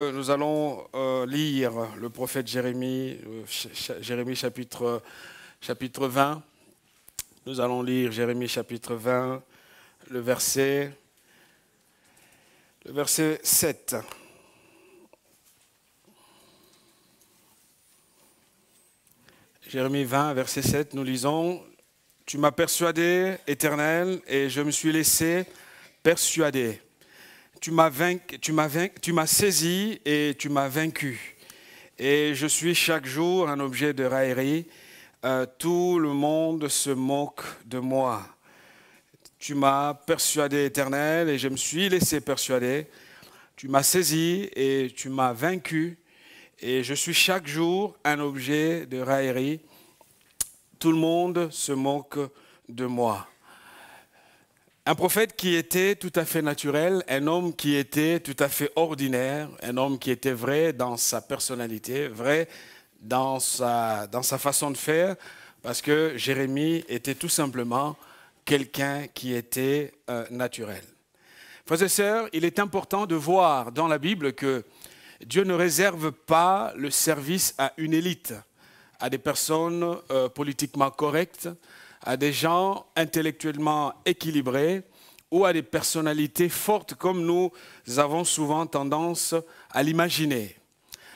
Nous allons lire le prophète Jérémie, Jérémie chapitre 20. Nous allons lire Jérémie chapitre 20, le verset 7. Jérémie 20, verset 7, nous lisons « Tu m'as persuadé, Éternel, et je me suis laissé persuader. Tu m'as saisi et tu m'as vaincu. Et je suis chaque jour un objet de raillerie. Tout le monde se moque de moi. Tu m'as persuadé, Éternel, et je me suis laissé persuader. Tu m'as saisi et tu m'as vaincu. Et je suis chaque jour un objet de raillerie. Tout le monde se moque de moi. » Un prophète qui était tout à fait naturel, un homme qui était tout à fait ordinaire, un homme qui était vrai dans sa personnalité, vrai dans sa façon de faire, parce que Jérémie était tout simplement quelqu'un qui était naturel. Frères et sœurs, il est important de voir dans la Bible que Dieu ne réserve pas le service à une élite, à des personnes politiquement correctes, à des gens intellectuellement équilibrés ou à des personnalités fortes comme nous avons souvent tendance à l'imaginer.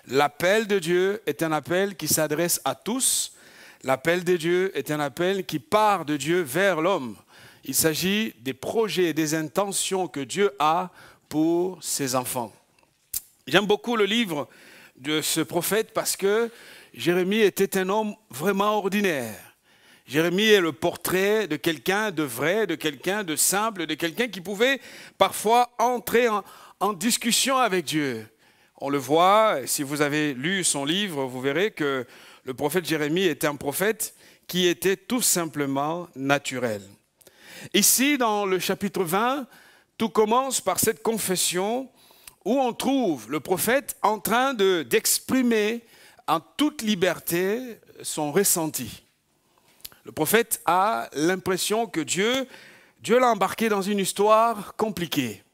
L'appel de Dieu est un appel qui s'adresse à tous. L'appel de Dieu est un appel qui part de Dieu vers l'homme. Il s'agit des projets et des intentions que Dieu a pour ses enfants. J'aime beaucoup le livre de ce prophète parce que Jérémie était un homme vraiment ordinaire. Jérémie est le portrait de quelqu'un de vrai, de quelqu'un de simple, de quelqu'un qui pouvait parfois entrer en discussion avec Dieu. On le voit, si vous avez lu son livre, vous verrez que le prophète Jérémie était un prophète qui était tout simplement naturel. Ici, dans le chapitre 20, tout commence par cette confession où on trouve le prophète en train d'exprimer en toute liberté son ressenti. Le prophète a l'impression que Dieu l'a embarqué dans une histoire compliquée.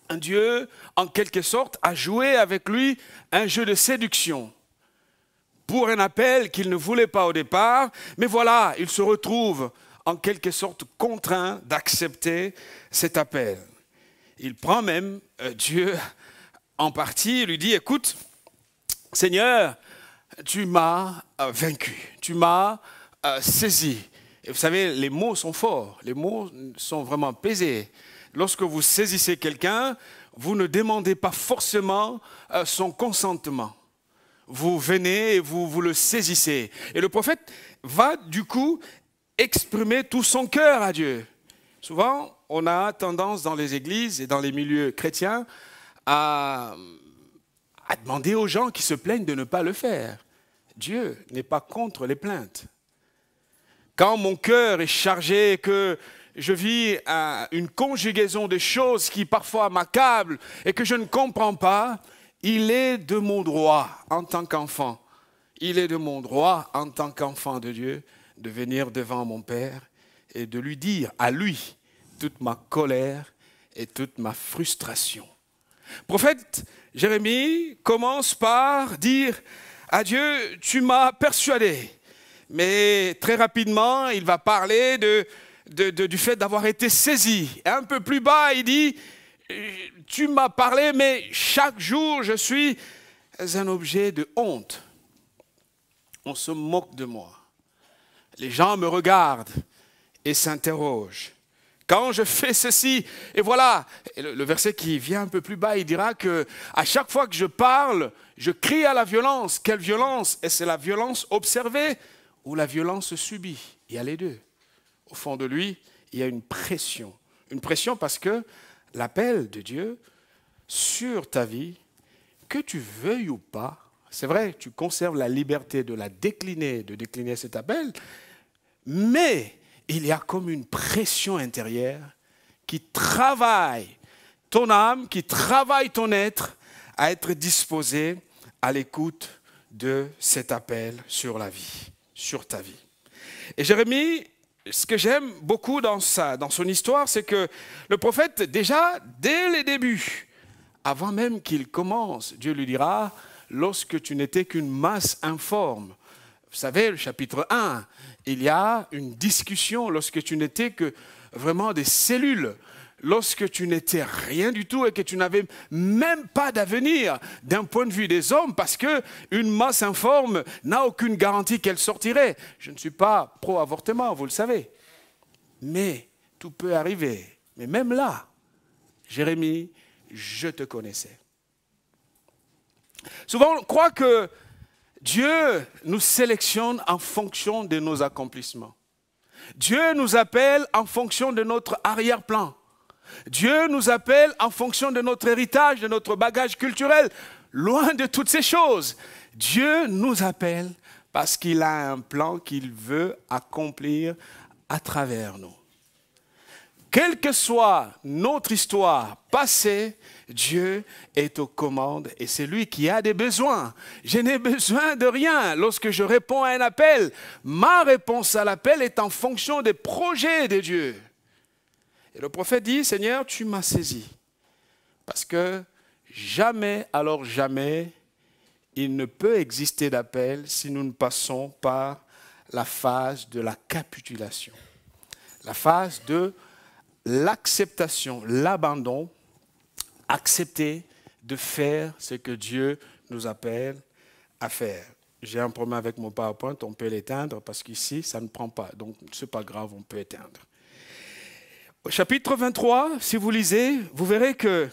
Un Dieu, en quelque sorte, a joué avec lui un jeu de séduction pour un appel qu'il ne voulait pas au départ. Mais voilà, il se retrouve en quelque sorte contraint d'accepter cet appel. Il prend même Dieu en partie et lui dit « Écoute, Seigneur, tu m'as vaincu, tu m'as saisi. » Et vous savez, les mots sont forts, les mots sont vraiment pesés. Lorsque vous saisissez quelqu'un, vous ne demandez pas forcément son consentement. Vous venez et vous le saisissez. Et le prophète va du coup exprimer tout son cœur à Dieu. Souvent, on a tendance dans les églises et dans les milieux chrétiens à demander aux gens qui se plaignent de ne pas le faire. Dieu n'est pas contre les plaintes. Quand mon cœur est chargé et que je vis une conjugaison de choses qui parfois m'accablent et que je ne comprends pas, il est de mon droit en tant qu'enfant. Il est de mon droit en tant qu'enfant de Dieu de venir devant mon Père et de lui dire à lui toute ma colère et toute ma frustration. Prophète Jérémie commence par dire à Dieu, tu m'as persuadé. Mais très rapidement, il va parler du fait d'avoir été saisi. Et un peu plus bas, il dit, tu m'as parlé, mais chaque jour, je suis un objet de honte. On se moque de moi. Les gens me regardent et s'interrogent. Quand je fais ceci, et voilà, et le verset qui vient un peu plus bas, il dira que à chaque fois que je parle, je crie à la violence. Quelle violence? Et c'est la violence observée ou la violence subie? Il y a les deux. Au fond de lui, il y a une pression. Une pression parce que l'appel de Dieu sur ta vie, que tu veuilles ou pas, c'est vrai, tu conserves la liberté de décliner cet appel, mais il y a comme une pression intérieure qui travaille ton âme, qui travaille ton être à être disposé à l'écoute de cet appel sur la vie, sur ta vie. Et Jérémie, ce que j'aime beaucoup dans son histoire, c'est que le prophète, déjà, dès les débuts, avant même qu'il commence, Dieu lui dira, lorsque tu n'étais qu'une masse informe. Vous savez, le chapitre 1, il y a une discussion lorsque tu n'étais que vraiment des cellules, lorsque tu n'étais rien du tout et que tu n'avais même pas d'avenir d'un point de vue des hommes, parce qu'une masse informe n'a aucune garantie qu'elle sortirait. Je ne suis pas pro-avortement, vous le savez. Mais tout peut arriver. Mais même là, Jérémie, je te connaissais. Souvent, on croit que Dieu nous sélectionne en fonction de nos accomplissements. Dieu nous appelle en fonction de notre arrière-plan. Dieu nous appelle en fonction de notre héritage, de notre bagage culturel. Loin de toutes ces choses. Dieu nous appelle parce qu'il a un plan qu'il veut accomplir à travers nous. Quelle que soit notre histoire passée, Dieu est aux commandes et c'est lui qui a des besoins. Je n'ai besoin de rien lorsque je réponds à un appel. Ma réponse à l'appel est en fonction des projets de Dieu. Et le prophète dit, Seigneur, tu m'as saisi. Parce que jamais, alors jamais, il ne peut exister d'appel si nous ne passons par la phase de la capitulation. La phase de l'acceptation, l'abandon, accepter de faire ce que Dieu nous appelle à faire. J'ai un problème avec mon PowerPoint, on peut l'éteindre parce qu'ici, ça ne prend pas. Donc, ce n'est pas grave, on peut éteindre. Au chapitre 23, si vous lisez, vous verrez que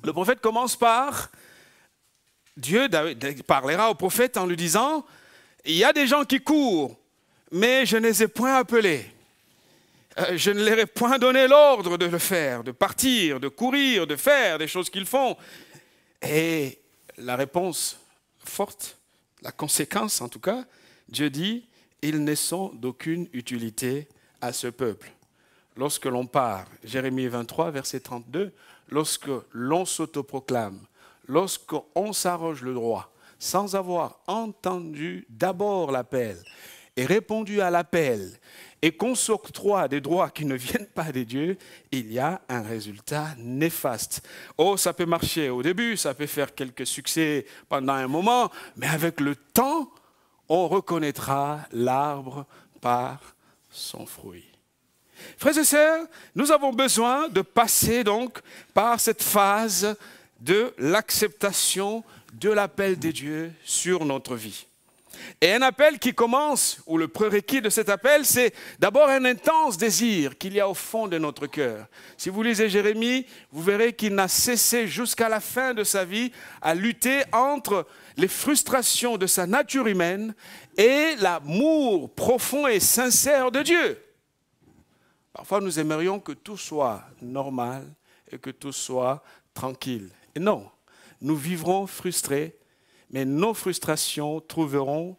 le prophète commence par, Dieu parlera au prophète en lui disant, il y a des gens qui courent, mais je ne les ai point appelés. Je ne leur ai point donné l'ordre de le faire, de partir, de courir, de faire des choses qu'ils font. Et la réponse forte, la conséquence en tout cas, Dieu dit, ils ne sont d'aucune utilité à ce peuple. Lorsque l'on part, Jérémie 23, verset 32, lorsque l'on s'autoproclame, lorsqu'on s'arroge le droit, sans avoir entendu d'abord l'appel et répondu à l'appel, et qu'on s'octroie des droits qui ne viennent pas de Dieu, il y a un résultat néfaste. Oh, ça peut marcher au début, ça peut faire quelques succès pendant un moment, mais avec le temps, on reconnaîtra l'arbre par son fruit. Frères et sœurs, nous avons besoin de passer donc par cette phase de l'acceptation de l'appel de Dieu sur notre vie. Et un appel qui commence, ou le prérequis de cet appel, c'est d'abord un intense désir qu'il y a au fond de notre cœur. Si vous lisez Jérémie, vous verrez qu'il n'a cessé jusqu'à la fin de sa vie à lutter entre les frustrations de sa nature humaine et l'amour profond et sincère de Dieu. Parfois, nous aimerions que tout soit normal et que tout soit tranquille. Et non, nous vivrons frustrés, mais nos frustrations trouveront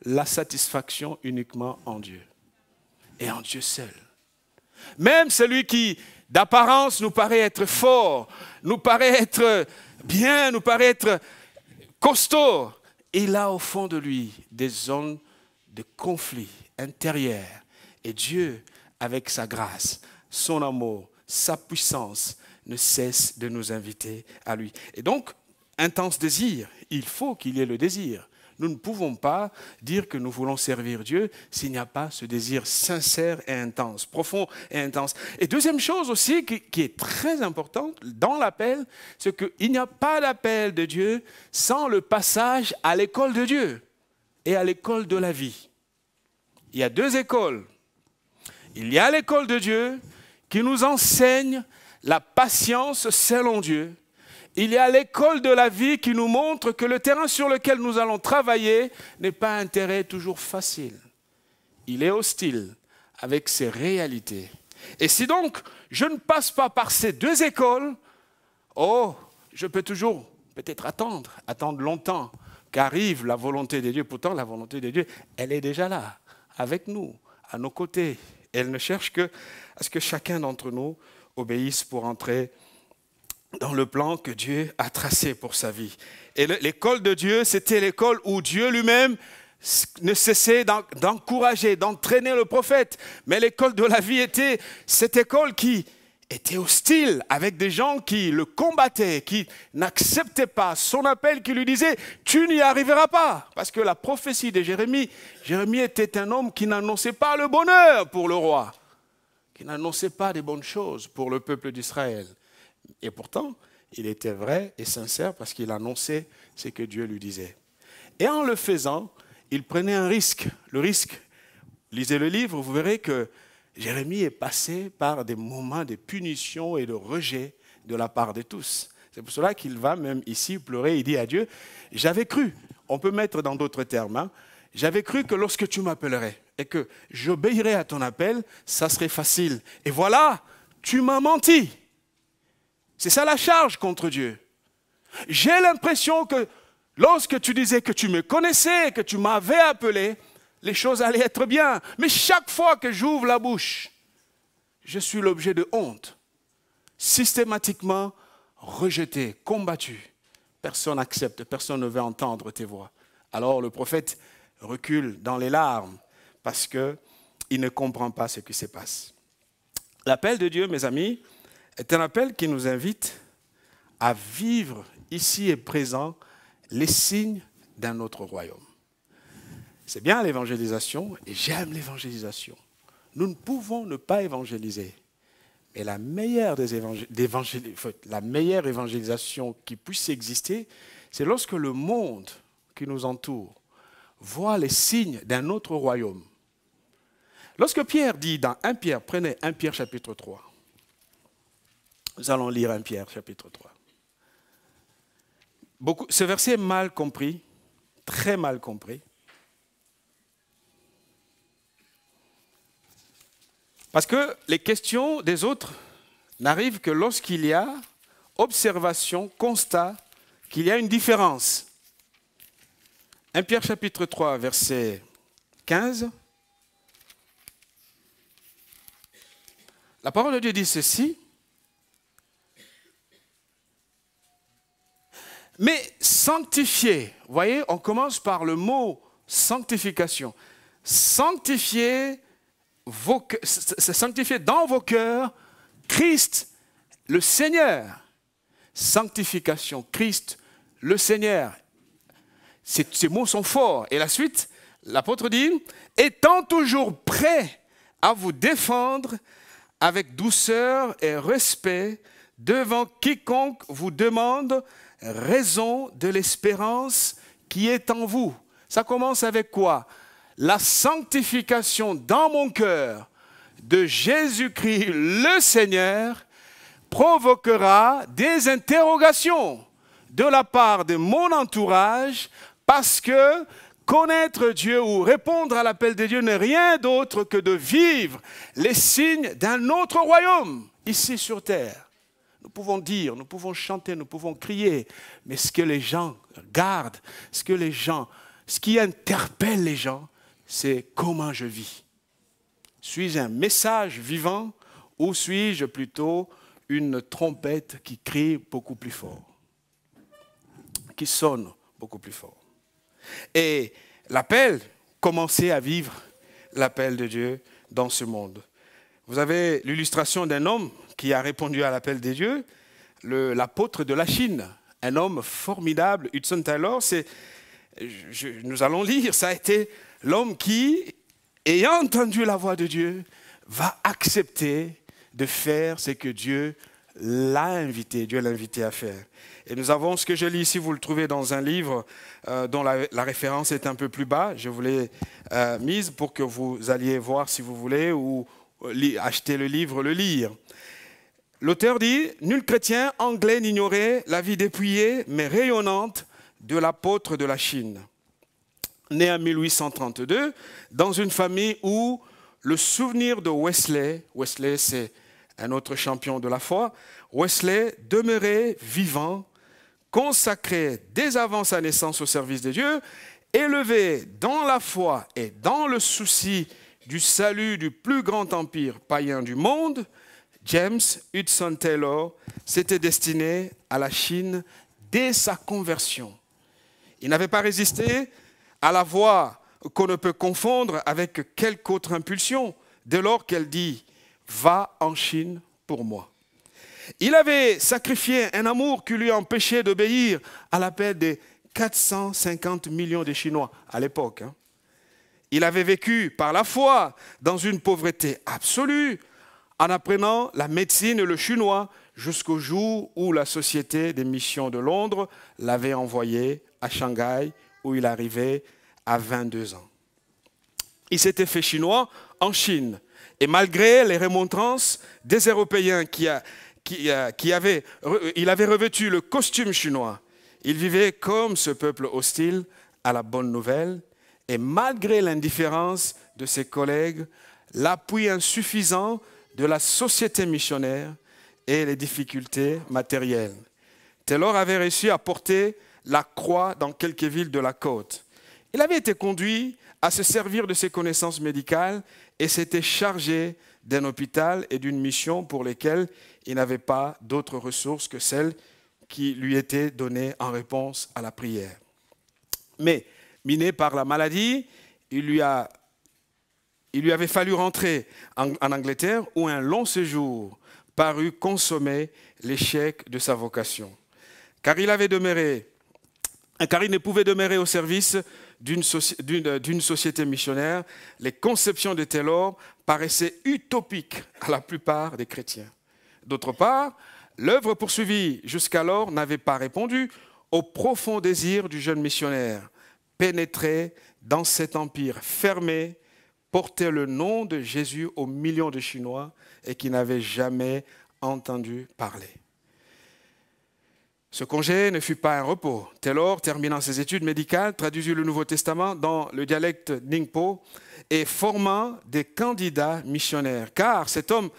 la satisfaction uniquement en Dieu. Et en Dieu seul. Même celui qui, d'apparence, nous paraît être fort, nous paraît être bien, nous paraît être costaud, il a au fond de lui des zones de conflit intérieur. Et Dieu, avec sa grâce, son amour, sa puissance, ne cesse de nous inviter à lui. Et donc, intense désir, il faut qu'il y ait le désir. Nous ne pouvons pas dire que nous voulons servir Dieu s'il n'y a pas ce désir sincère et intense, profond et intense. Et deuxième chose aussi qui est très importante dans l'appel, c'est qu'il n'y a pas d'appel de Dieu sans le passage à l'école de Dieu et à l'école de la vie. Il y a deux écoles. Il y a l'école de Dieu qui nous enseigne la patience selon Dieu. Il y a l'école de la vie qui nous montre que le terrain sur lequel nous allons travailler n'est pas un terrain toujours facile. Il est hostile avec ses réalités. Et si donc je ne passe pas par ces deux écoles, oh, je peux toujours peut-être attendre longtemps qu'arrive la volonté de Dieu. Pourtant, la volonté de Dieu, elle est déjà là, avec nous, à nos côtés. Elle ne cherche qu'à ce que chacun d'entre nous obéisse pour entrer dans le plan que Dieu a tracé pour sa vie. Et l'école de Dieu, c'était l'école où Dieu lui-même ne cessait d'encourager, d'entraîner le prophète. Mais l'école de la vie était cette école qui était hostile avec des gens qui le combattaient, qui n'acceptaient pas son appel, qui lui disaient « tu n'y arriveras pas ». Parce que la prophétie de Jérémie, Jérémie était un homme qui n'annonçait pas le bonheur pour le roi, qui n'annonçait pas des bonnes choses pour le peuple d'Israël. Et pourtant, il était vrai et sincère parce qu'il annonçait ce que Dieu lui disait. Et en le faisant, il prenait un risque. Le risque, lisez le livre, vous verrez que Jérémie est passé par des moments de punition et de rejet de la part de tous. C'est pour cela qu'il va même ici pleurer, il dit à Dieu, j'avais cru, on peut mettre dans d'autres termes, hein, j'avais cru que lorsque tu m'appellerais et que j'obéirais à ton appel, ça serait facile. Et voilà, tu m'as menti. C'est ça la charge contre Dieu. J'ai l'impression que lorsque tu disais que tu me connaissais, que tu m'avais appelé, les choses allaient être bien. Mais chaque fois que j'ouvre la bouche, je suis l'objet de honte. Systématiquement rejeté, combattu. Personne n'accepte, personne ne veut entendre tes voix. Alors le prophète recule dans les larmes parce qu'il ne comprend pas ce qui se passe. L'appel de Dieu, mes amis, est un appel qui nous invite à vivre ici et présent les signes d'un autre royaume. C'est bien l'évangélisation et j'aime l'évangélisation. Nous ne pouvons ne pas évangéliser. Mais la meilleure évangélisation qui puisse exister, c'est lorsque le monde qui nous entoure voit les signes d'un autre royaume. Lorsque Pierre dit dans 1 Pierre, prenez 1 Pierre chapitre 3. Nous allons lire 1 Pierre chapitre 3. Ce verset est mal compris, très mal compris. Parce que les questions des autres n'arrivent que lorsqu'il y a observation, constat, qu'il y a une différence. 1 Pierre chapitre 3, verset 15. La parole de Dieu dit ceci. Mais sanctifiez, vous voyez, on commence par le mot sanctification. Sanctifiez dans vos cœurs Christ le Seigneur. Sanctification, Christ le Seigneur. Ces mots sont forts. Et la suite, l'apôtre dit, étant toujours prêt à vous défendre avec douceur et respect devant quiconque vous demande raison de l'espérance qui est en vous. Ça commence avec quoi? La sanctification dans mon cœur de Jésus-Christ le Seigneur provoquera des interrogations de la part de mon entourage parce que connaître Dieu ou répondre à l'appel de Dieu n'est rien d'autre que de vivre les signes d'un autre royaume ici sur terre. Nous pouvons dire, nous pouvons chanter, nous pouvons crier, mais ce que les gens regardent, ce qui interpelle les gens, c'est comment je vis. Suis-je un message vivant ou suis-je plutôt une trompette qui crie beaucoup plus fort, qui sonne beaucoup plus fort? Et l'appel, commencez à vivre l'appel de Dieu dans ce monde. Vous avez l'illustration d'un homme qui a répondu à l'appel de Dieu, l'apôtre de la Chine, un homme formidable, Hudson Taylor. Nous allons lire, ça a été l'homme qui, ayant entendu la voix de Dieu, va accepter de faire ce que Dieu l'a invité à faire. Et nous avons ce que je lis ici, vous le trouvez dans un livre dont la référence est un peu plus bas. Je vous l'ai mise pour que vous alliez voir si vous voulez ou acheter le livre, le lire. L'auteur dit « Nul chrétien anglais n'ignorait la vie dépouillée mais rayonnante de l'apôtre de la Chine. » Né en 1832, dans une famille où le souvenir de Wesley c'est un autre champion de la foi, Wesley demeurait vivant, consacré dès avant sa naissance au service de Dieu, élevé dans la foi et dans le souci du salut du plus grand empire païen du monde, James Hudson Taylor s'était destiné à la Chine dès sa conversion. Il n'avait pas résisté à la voix qu'on ne peut confondre avec quelque autre impulsion, dès lors qu'elle dit « Va en Chine pour moi ». Il avait sacrifié un amour qui lui empêchait d'obéir à l'appel des 450 millions de Chinois à l'époque. Il avait vécu par la foi dans une pauvreté absolue en apprenant la médecine et le chinois jusqu'au jour où la Société des missions de Londres l'avait envoyé à Shanghai où il arrivait à 22 ans. Il s'était fait chinois en Chine et malgré les remontrances des Européens il avait revêtu le costume chinois. Il vivait comme ce peuple hostile à la bonne nouvelle et malgré l'indifférence de ses collègues, l'appui insuffisant de la société missionnaire et les difficultés matérielles. Taylor avait réussi à porter la croix dans quelques villes de la côte. Il avait été conduit à se servir de ses connaissances médicales et s'était chargé d'un hôpital et d'une mission pour lesquelles il n'avait pas d'autres ressources que celles qui lui étaient données en réponse à la prière. Mais, miné par la maladie, il lui avait fallu rentrer en Angleterre où un long séjour parut consommer l'échec de sa vocation. Car il ne pouvait demeurer au service d'une société missionnaire, les conceptions de Taylor paraissaient utopiques à la plupart des chrétiens. D'autre part, l'œuvre poursuivie jusqu'alors n'avait pas répondu au profond désir du jeune missionnaire, pénétrer dans cet empire fermé, porter le nom de Jésus aux millions de Chinois et qui n'avaient jamais entendu parler. Ce congé ne fut pas un repos. Taylor, terminant ses études médicales, traduisit le Nouveau Testament dans le dialecte Ningpo et formant des candidats missionnaires. Car cet homme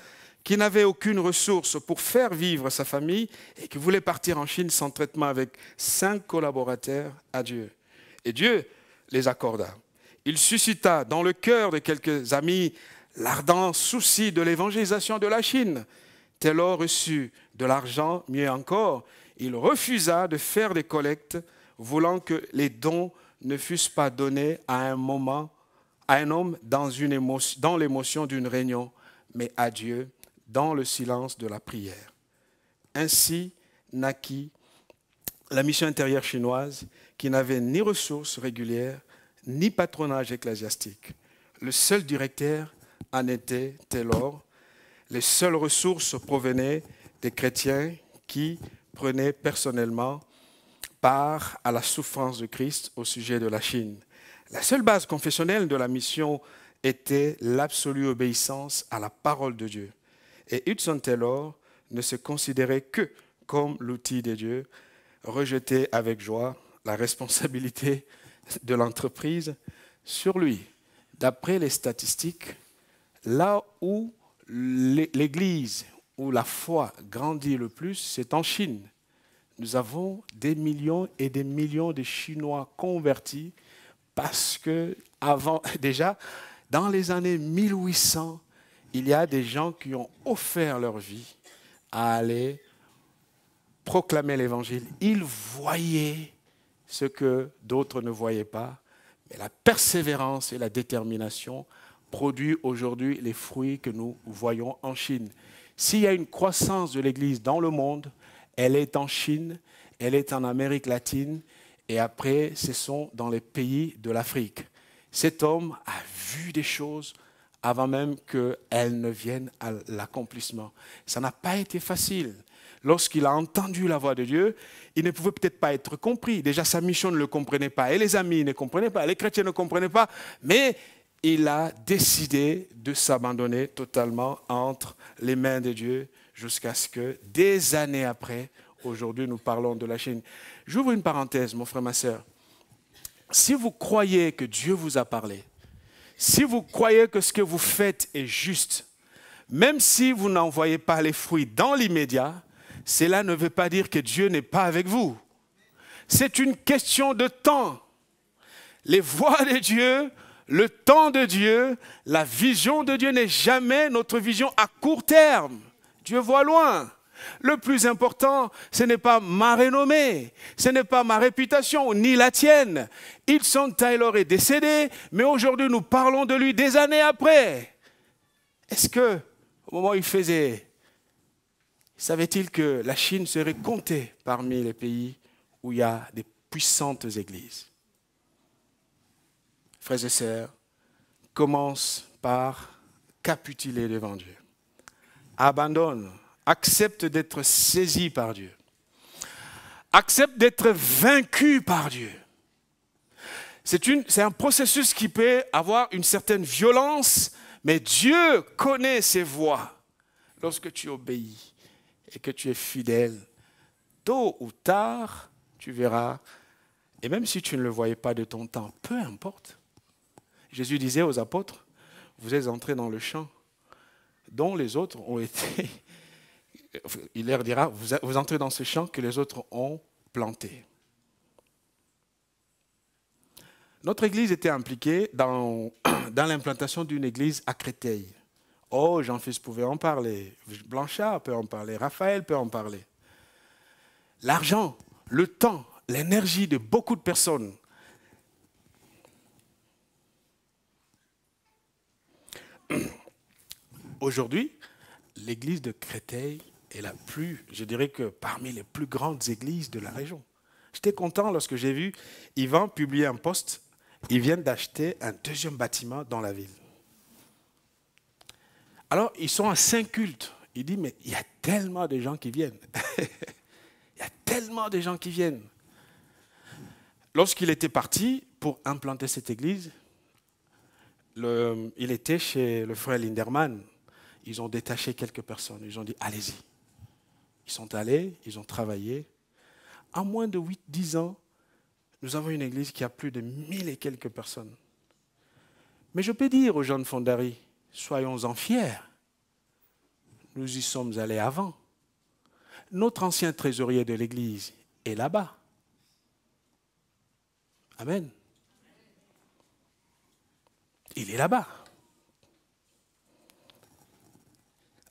qui n'avait aucune ressource pour faire vivre sa famille et qui voulait partir en Chine sans traitement avec 5 collaborateurs à Dieu. Et Dieu les accorda. Il suscita dans le cœur de quelques amis l'ardent souci de l'évangélisation de la Chine. Taylor reçut de l'argent, mieux encore, il refusa de faire des collectes, voulant que les dons ne fussent pas donnés à un homme dans l'émotion d'une réunion, mais à Dieu dans le silence de la prière. Ainsi naquit la mission intérieure chinoise qui n'avait ni ressources régulières, ni patronage ecclésiastique. Le seul directeur en était Taylor. Les seules ressources provenaient des chrétiens qui prenaient personnellement part à la souffrance de Christ au sujet de la Chine. La seule base confessionnelle de la mission était l'absolue obéissance à la parole de Dieu. Et Hudson Taylor ne se considérait que comme l'outil de Dieu, rejetait avec joie la responsabilité de l'entreprise sur lui. D'après les statistiques, là où l'Église, où la foi grandit le plus, c'est en Chine. Nous avons des millions et des millions de Chinois convertis parce que déjà, dans les années 1800, il y a des gens qui ont offert leur vie à aller proclamer l'Évangile. Ils voyaient ce que d'autres ne voyaient pas, mais la persévérance et la détermination produisent aujourd'hui les fruits que nous voyons en Chine. S'il y a une croissance de l'Église dans le monde, elle est en Chine, elle est en Amérique latine, et après, ce sont dans les pays de l'Afrique. Cet homme a vu des choses avant même qu'elles ne viennent à l'accomplissement. Ça n'a pas été facile. Lorsqu'il a entendu la voix de Dieu, il ne pouvait peut-être pas être compris. Déjà, sa mission ne le comprenait pas, et les amis ne comprenaient pas, les chrétiens ne comprenaient pas, mais il a décidé de s'abandonner totalement entre les mains de Dieu jusqu'à ce que, des années après, aujourd'hui, nous parlons de la Chine. J'ouvre une parenthèse, mon frère, ma sœur. Si vous croyez que Dieu vous a parlé, si vous croyez que ce que vous faites est juste, même si vous n'en voyez pas les fruits dans l'immédiat, cela ne veut pas dire que Dieu n'est pas avec vous. C'est une question de temps. Les voies de Dieu, le temps de Dieu, la vision de Dieu n'est jamais notre vision à court terme. Dieu voit loin. Le plus important, ce n'est pas ma renommée, ce n'est pas ma réputation, ni la tienne. Hudson Taylor est décédé, mais aujourd'hui nous parlons de lui des années après. Est-ce que, au moment où il faisait Savait-il que la Chine serait comptée parmi les pays où il y a des puissantes églises? Frères et sœurs, commence par capituler devant Dieu. Abandonne, accepte d'être saisi par Dieu. Accepte d'être vaincu par Dieu. C'est un processus qui peut avoir une certaine violence, mais Dieu connaît ses voies. Lorsque tu obéis et que tu es fidèle, tôt ou tard, tu verras, et même si tu ne le voyais pas de ton temps, peu importe. Jésus disait aux apôtres, vous êtes entrés dans le champ dont les autres ont été, il leur dira, vous entrez dans ce champ que les autres ont planté. Notre église était impliquée dans l'implantation d'une église à Créteil. Oh, Jean-Fils pouvait en parler, Blanchard peut en parler, Raphaël peut en parler. L'argent, le temps, l'énergie de beaucoup de personnes. Aujourd'hui, l'église de Créteil est la plus, je dirais que parmi les plus grandes églises de la région. J'étais content lorsque j'ai vu Yvan publier un post. Ils viennent d'acheter un deuxième bâtiment dans la ville. Alors, ils sont à 5 cultes. Il dit, mais il y a tellement de gens qui viennent. Il y a tellement de gens qui viennent. Lorsqu'il était parti pour implanter cette église, il était chez le frère Linderman. Ils ont détaché quelques personnes. Ils ont dit, allez-y. Ils sont allés, ils ont travaillé. En moins de 8-10 ans, nous avons une église qui a plus de 1000 et quelques personnes. Mais je peux dire aux gens de Fondary, soyons-en fiers. Nous y sommes allés avant. Notre ancien trésorier de l'église est là-bas. Amen. Il est là-bas.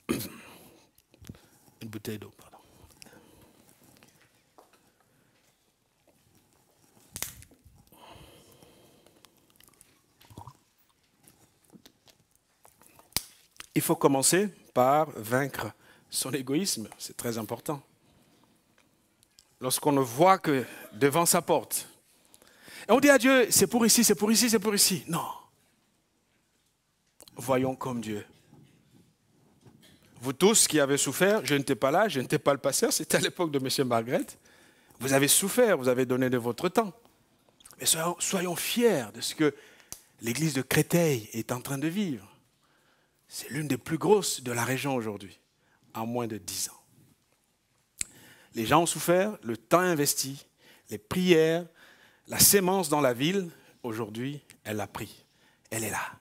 Une bouteille d'eau, pardon. Il faut commencer par vaincre son égoïsme, c'est très important. Lorsqu'on ne voit que devant sa porte, et on dit à Dieu, c'est pour ici, c'est pour ici, c'est pour ici. Non. Voyons comme Dieu. Vous tous qui avez souffert, je n'étais pas là, je n'étais pas le pasteur, c'était à l'époque de M. Margaret. Vous avez souffert, vous avez donné de votre temps. Mais soyons fiers de ce que l'église de Créteil est en train de vivre. C'est l'une des plus grosses de la région aujourd'hui, en moins de 10 ans. Les gens ont souffert, le temps investi, les prières, la sémence dans la ville, aujourd'hui, elle l'a pris. Elle est là.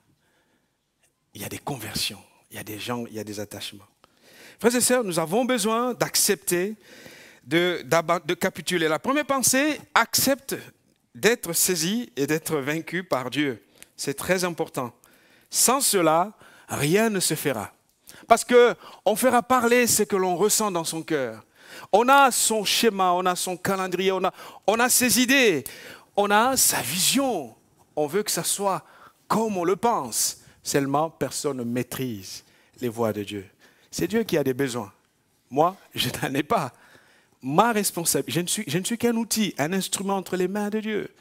Il y a des conversions, il y a des gens, il y a des attachements. Frères et sœurs, nous avons besoin d'accepter, de capituler. La première pensée, accepte d'être saisi et d'être vaincu par Dieu. C'est très important. Sans cela, rien ne se fera. Parce qu'on fera parler ce que l'on ressent dans son cœur. On a son schéma, on a son calendrier, on a ses idées, on a sa vision. On veut que ça soit comme on le pense. Seulement, personne ne maîtrise les voies de Dieu. C'est Dieu qui a des besoins. Moi, je n'en ai pas. Ma responsabilité, je ne suis qu'un outil, un instrument entre les mains de Dieu.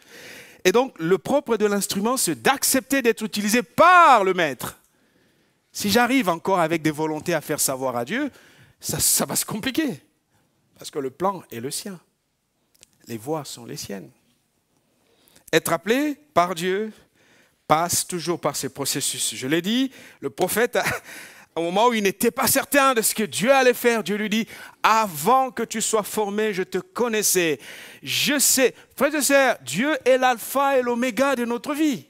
Et donc, le propre de l'instrument, c'est d'accepter d'être utilisé par le Maître. Si j'arrive encore avec des volontés à faire savoir à Dieu, ça va se compliquer. Parce que le plan est le sien. Les voies sont les siennes. Être appelé par Dieu passe toujours par ces processus. Je l'ai dit, le prophète, au moment où il n'était pas certain de ce que Dieu allait faire, Dieu lui dit, avant que tu sois formé, je te connaissais. Je sais. Frères et sœurs, Dieu est l'alpha et l'oméga de notre vie.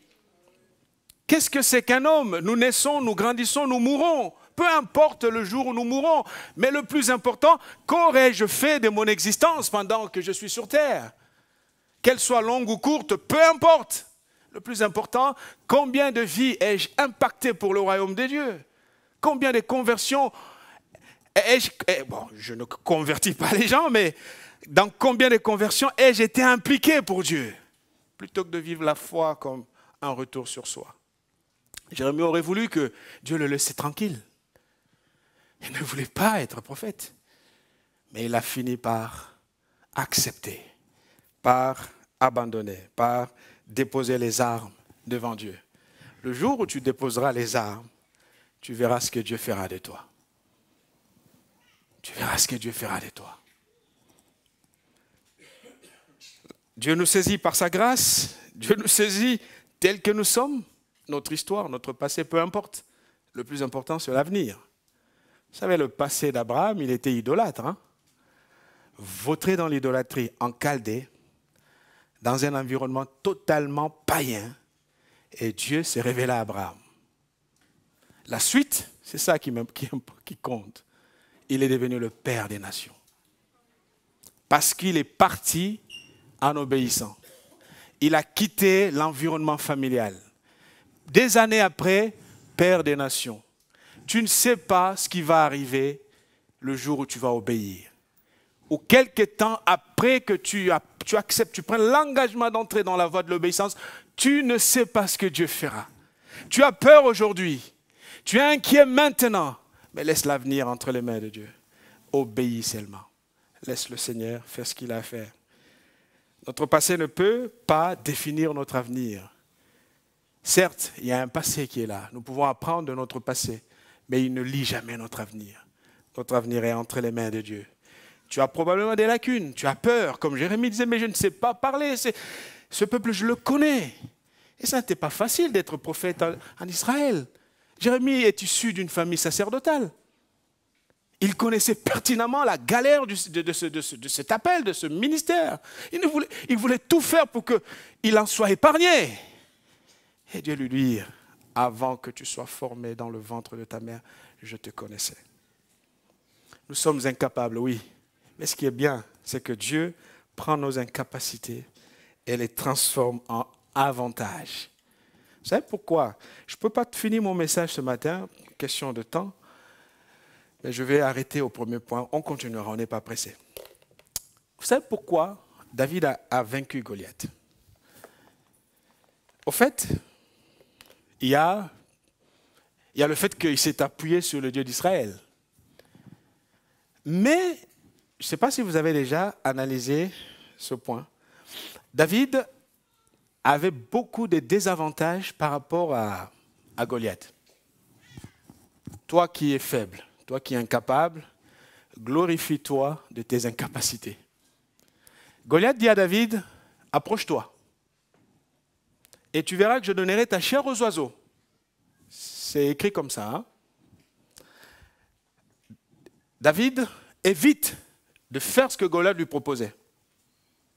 Qu'est-ce que c'est qu'un homme? Nous naissons, nous grandissons, nous mourrons. Peu importe le jour où nous mourrons. Mais le plus important, qu'aurais-je fait de mon existence pendant que je suis sur terre? Qu'elle soit longue ou courte, peu importe. Le plus important, combien de vies ai-je impacté pour le royaume de Dieu? Combien de conversions ai-je... Bon, je ne convertis pas les gens, mais dans combien de conversions ai-je été impliqué pour Dieu? Plutôt que de vivre la foi comme un retour sur soi. Jérémie aurait voulu que Dieu le laisse tranquille. Il ne voulait pas être prophète. Mais il a fini par accepter, par abandonner, par déposer les armes devant Dieu. Le jour où tu déposeras les armes, tu verras ce que Dieu fera de toi. Tu verras ce que Dieu fera de toi. Dieu nous saisit par sa grâce. Dieu nous saisit tel que nous sommes. Notre histoire, notre passé, peu importe. Le plus important, c'est l'avenir. Vous savez, le passé d'Abraham, il était idolâtre. Vautré dans l'idolâtrie en Chaldée, dans un environnement totalement païen. Et Dieu s'est révélé à Abraham. La suite, c'est ça qui compte. Il est devenu le Père des nations. Parce qu'il est parti en obéissant. Il a quitté l'environnement familial. Des années après, Père des nations. Tu ne sais pas ce qui va arriver le jour où tu vas obéir. Ou quelque temps après que tu acceptes, tu prends l'engagement d'entrer dans la voie de l'obéissance, tu ne sais pas ce que Dieu fera. Tu as peur aujourd'hui. Tu es inquiet maintenant. Mais laisse l'avenir entre les mains de Dieu. Obéis seulement. Laisse le Seigneur faire ce qu'il a à faire. Notre passé ne peut pas définir notre avenir. Certes, il y a un passé qui est là. Nous pouvons apprendre de notre passé, mais il ne lie jamais notre avenir. Notre avenir est entre les mains de Dieu. Tu as probablement des lacunes, tu as peur, comme Jérémie disait, mais je ne sais pas parler. Ce peuple, je le connais. Et ça n'était pas facile d'être prophète en Israël. Jérémie est issu d'une famille sacerdotale. Il connaissait pertinemment la galère de cet appel, de ce ministère. Il voulait tout faire pour qu'il en soit épargné. Et Dieu lui dit, avant que tu sois formé dans le ventre de ta mère, je te connaissais. Nous sommes incapables, oui. Mais ce qui est bien, c'est que Dieu prend nos incapacités et les transforme en avantages. Vous savez pourquoi? Je ne peux pas finir mon message ce matin, question de temps, mais je vais arrêter au premier point. On continuera, on n'est pas pressé. Vous savez pourquoi David a vaincu Goliath? Au fait, il y a le fait qu'il s'est appuyé sur le Dieu d'Israël. Mais, je ne sais pas si vous avez déjà analysé ce point. David avait beaucoup de désavantages par rapport à Goliath. Toi qui es faible, toi qui es incapable, glorifie-toi de tes incapacités. Goliath dit à David, approche-toi. Et tu verras que je donnerai ta chair aux oiseaux. C'est écrit comme ça. Hein? David évite de faire ce que Goliath lui proposait.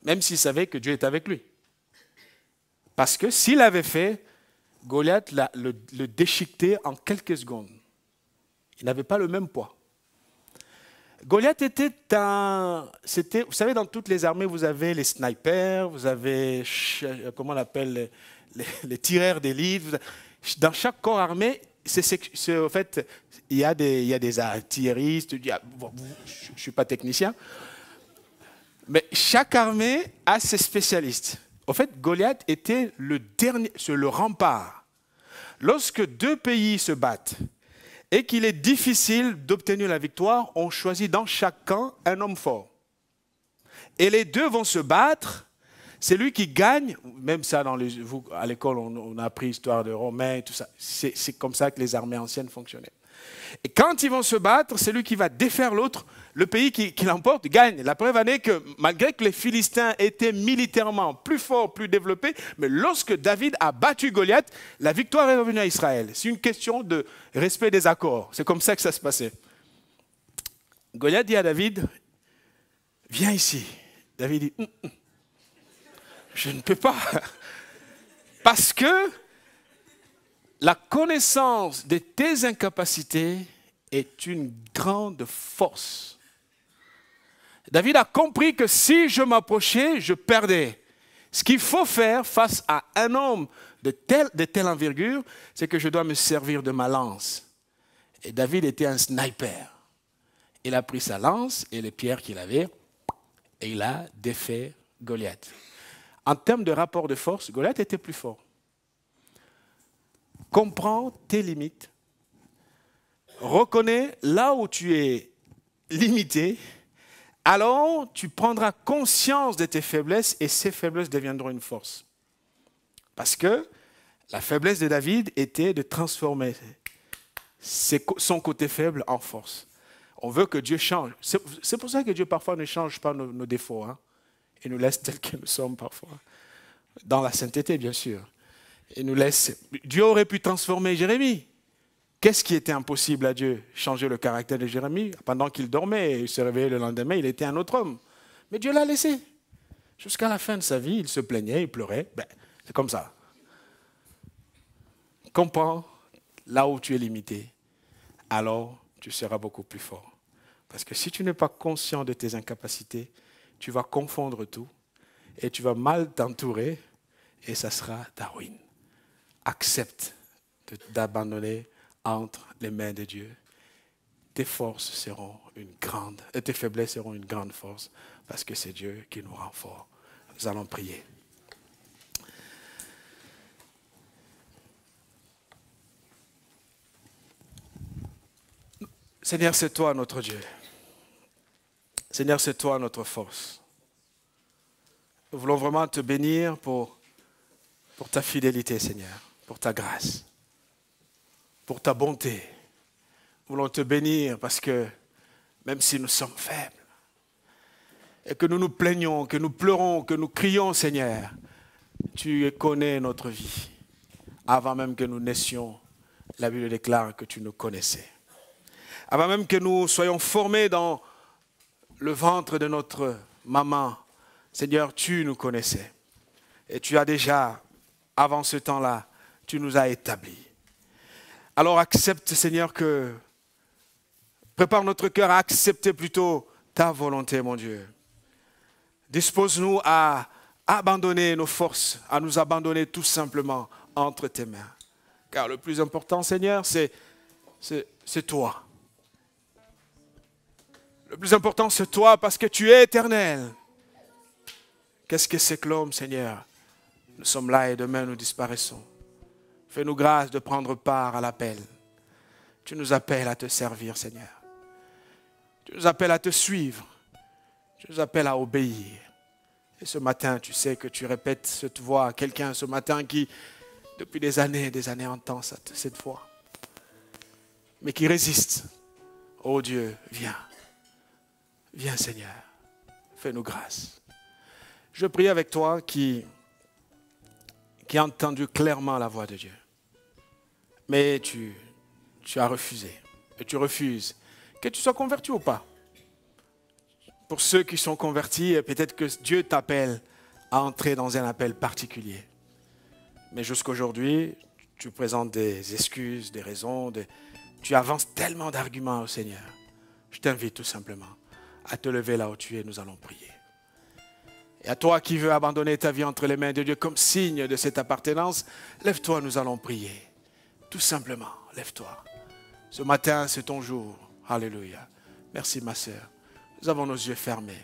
Même s'il savait que Dieu était avec lui. Parce que s'il avait fait, Goliath le déchiquetait en quelques secondes. Il n'avait pas le même poids. Goliath était vous savez, dans toutes les armées, vous avez les snipers, vous avez, comment on appelle, les tireurs d'élite. Dans chaque corps armé, en fait, il y a des artilleristes. Je ne suis pas technicien. Mais chaque armée a ses spécialistes. En fait, Goliath était le dernier, sur le rempart. Lorsque deux pays se battent et qu'il est difficile d'obtenir la victoire, on choisit dans chaque camp un homme fort. Et les deux vont se battre. C'est lui qui gagne. Même ça, à l'école, on a appris l'histoire de Romains et tout ça. C'est comme ça que les armées anciennes fonctionnaient. Et quand ils vont se battre, c'est lui qui va défaire l'autre. Le pays qui l'emporte gagne. La preuve en est que malgré que les Philistins étaient militairement plus forts, plus développés, mais lorsque David a battu Goliath, la victoire est revenue à Israël. C'est une question de respect des accords. C'est comme ça que ça se passait. Goliath dit à David, viens ici. David dit, je ne peux pas. Parce que la connaissance de tes incapacités est une grande force. David a compris que si je m'approchais, je perdais. Ce qu'il faut faire face à un homme de telle envergure, c'est que je dois me servir de ma lance. Et David était un sniper. Il a pris sa lance et les pierres qu'il avait, et il a défait Goliath. En termes de rapport de force, Goliath était plus fort. Comprends tes limites. Reconnais là où tu es limité. alors tu prendras conscience de tes faiblesses et ces faiblesses deviendront une force. Parce que la faiblesse de David était de transformer son côté faible en force. On veut que Dieu change. C'est pour ça que Dieu parfois ne change pas nos défauts. Hein. Il nous laisse tels que nous sommes parfois. Dans la sainteté, bien sûr. Il nous laisse. Dieu aurait pu transformer Jérémie. Qu'est-ce qui était impossible à Dieu? Changer le caractère de Jérémie. Pendant qu'il dormait et il se réveillait le lendemain, il était un autre homme. Mais Dieu l'a laissé. Jusqu'à la fin de sa vie, il se plaignait, il pleurait. Ben, c'est comme ça. Comprends là où tu es limité. Alors, tu seras beaucoup plus fort. Parce que si tu n'es pas conscient de tes incapacités, tu vas confondre tout et tu vas mal t'entourer et ça sera ta ruine. Accepte d'abandonner entre les mains de Dieu. Tes forces seront une grande, et tes faiblesses seront une grande force parce que c'est Dieu qui nous rend forts. Nous allons prier. Seigneur, c'est toi notre Dieu. Seigneur, c'est toi notre force. Nous voulons vraiment te bénir pour ta fidélité, Seigneur, pour ta grâce, pour ta bonté. Nous voulons te bénir parce que même si nous sommes faibles et que nous nous plaignons, que nous pleurons, que nous crions, Seigneur, tu connais notre vie. Avant même que nous naissions, la Bible déclare que tu nous connaissais. Avant même que nous soyons formés dans le ventre de notre maman, Seigneur, tu nous connaissais. Et tu as déjà, avant ce temps-là, tu nous as établis. Alors accepte, Seigneur, prépare notre cœur à accepter plutôt ta volonté, mon Dieu. Dispose-nous à abandonner nos forces, à nous abandonner tout simplement entre tes mains. Car le plus important, Seigneur, c'est toi. Le plus important, c'est toi parce que tu es éternel. Qu'est-ce que c'est que l'homme, Seigneur? Nous sommes là et demain nous disparaissons. Fais-nous grâce de prendre part à l'appel. Tu nous appelles à te servir, Seigneur. Tu nous appelles à te suivre. Tu nous appelles à obéir. Et ce matin, tu sais que tu répètes cette voix à quelqu'un ce matin qui, depuis des années entend cette voix. Mais qui résiste. Oh Dieu, viens. Viens, Seigneur. Fais-nous grâce. Je prie avec toi qui a entendu clairement la voix de Dieu. Mais tu as refusé. Et tu refuses. Que tu sois converti ou pas. Pour ceux qui sont convertis, peut-être que Dieu t'appelle à entrer dans un appel particulier. Mais jusqu'aujourd'hui, tu présentes des excuses, des raisons. Tu avances tellement d'arguments au Seigneur. Je t'invite tout simplement à te lever là où tu es, nous allons prier. Et à toi qui veux abandonner ta vie entre les mains de Dieu comme signe de cette appartenance, lève-toi, nous allons prier. Tout simplement, lève-toi. Ce matin, c'est ton jour. Alléluia. Merci ma sœur. Nous avons nos yeux fermés.